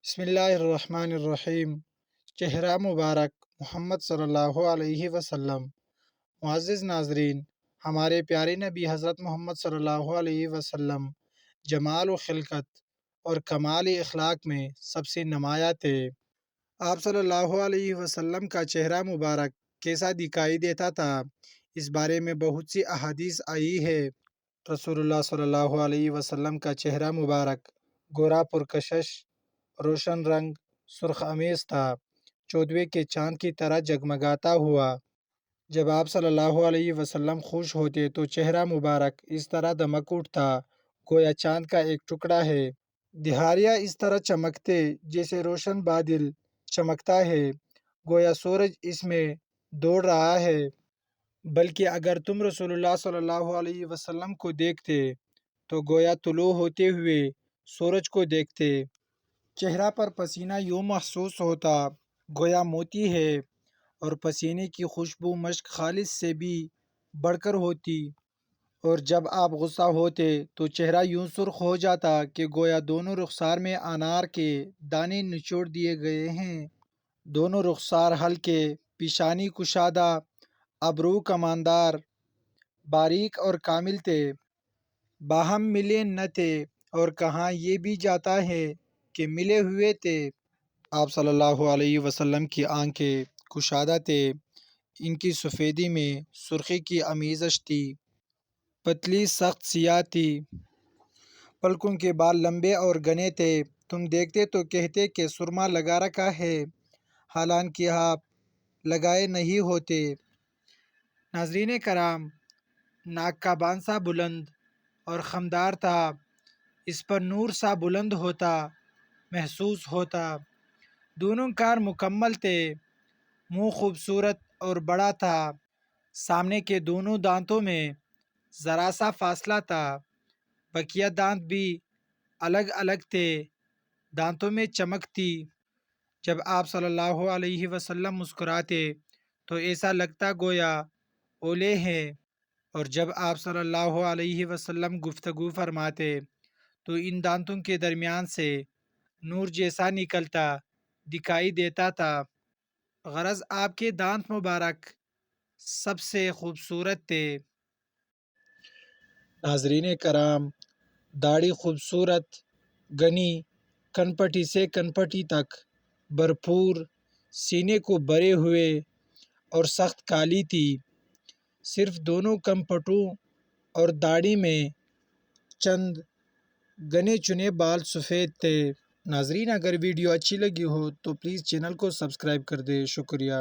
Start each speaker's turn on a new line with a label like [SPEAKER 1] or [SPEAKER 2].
[SPEAKER 1] بسم اللہ الرحمن الرحیم۔ چہرہ مبارک محمد صلی اللہ علیہ وسلم۔ معزز ناظرین، ہمارے پیارے نبی حضرت محمد صلی اللہ علیہ وسلم جمال و خلقت اور کمال اخلاق میں سب سے نمایاں تھے۔ آپ صلی اللہ علیہ وسلم کا چہرہ مبارک کیسا دکھائی دیتا تھا، اس بارے میں بہت سی احادیث آئی ہے۔ رسول اللہ صلی اللہ علیہ وسلم کا چہرہ مبارک گورا پرکشش، روشن رنگ، سرخ امیز تھا، چودھویں کے چاند کی طرح جگمگاتا ہوا۔ جب آپ صلی اللہ علیہ وسلم خوش ہوتے تو چہرہ مبارک اس طرح دمک اٹھتا گویا چاند کا ایک ٹکڑا ہے۔ دہاڑیاں اس طرح چمکتے جیسے روشن بادل چمکتا ہے، گویا سورج اس میں دوڑ رہا ہے۔ بلکہ اگر تم رسول اللہ صلی اللہ علیہ وسلم کو دیکھتے تو گویا طلوع ہوتے ہوئے سورج کو دیکھتے۔ چہرہ پر پسینہ یوں محسوس ہوتا گویا موتی ہے، اور پسینے کی خوشبو مشک خالص سے بھی بڑھ کر ہوتی۔ اور جب آپ غصہ ہوتے تو چہرہ یوں سرخ ہو جاتا کہ گویا دونوں رخسار میں انار کے دانے نچوڑ دیے گئے ہیں۔ دونوں رخسار ہلکے، پیشانی کشادہ، ابرو کماندار، باریک اور کامل تھے، باہم ملے نہ تھے، اور کہا یہ بھی جاتا ہے کہ ملے ہوئے تھے۔ آپ صلی اللہ علیہ وسلم کی آنکھیں کشادہ تھے، ان کی سفیدی میں سرخی کی آمیزش تھی، پتلی سخت سیاہ تھی۔ پلکوں کے بال لمبے اور گھنے تھے، تم دیکھتے تو کہتے کہ سرما لگا رکھا ہے، حالانکہ آپ لگائے نہیں ہوتے۔ ناظرین کرام، ناک کا بان سا بلند اور خمدار تھا، اس پر نور سا بلند ہوتا محسوس ہوتا۔ دونوں کان مکمل تھے، منہ خوبصورت اور بڑا تھا، سامنے کے دونوں دانتوں میں ذرا سا فاصلہ تھا، بقیہ دانت بھی الگ الگ تھے، دانتوں میں چمک تھی۔ جب آپ صلی اللہ علیہ وسلم مسکراتے تو ایسا لگتا گویا اولے ہیں، اور جب آپ صلی اللہ علیہ وسلم گفتگو فرماتے تو ان دانتوں کے درمیان سے نور جیسا نکلتا دکھائی دیتا تھا۔ غرض آپ کے دانت مبارک سب سے خوبصورت تھے۔ ناظرین کرام، داڑھی خوبصورت، گھنی، کنپٹی سے کنپٹی تک بھرپور، سینے کو بھرے ہوئے اور سخت کالی تھی۔ صرف دونوں کنپٹوں اور داڑھی میں چند گنے چنے بال سفید تھے۔ ناظرین، اگر ویڈیو اچھی لگی ہو تو پلیز چینل کو سبسکرائب کر دیں۔ شکریہ۔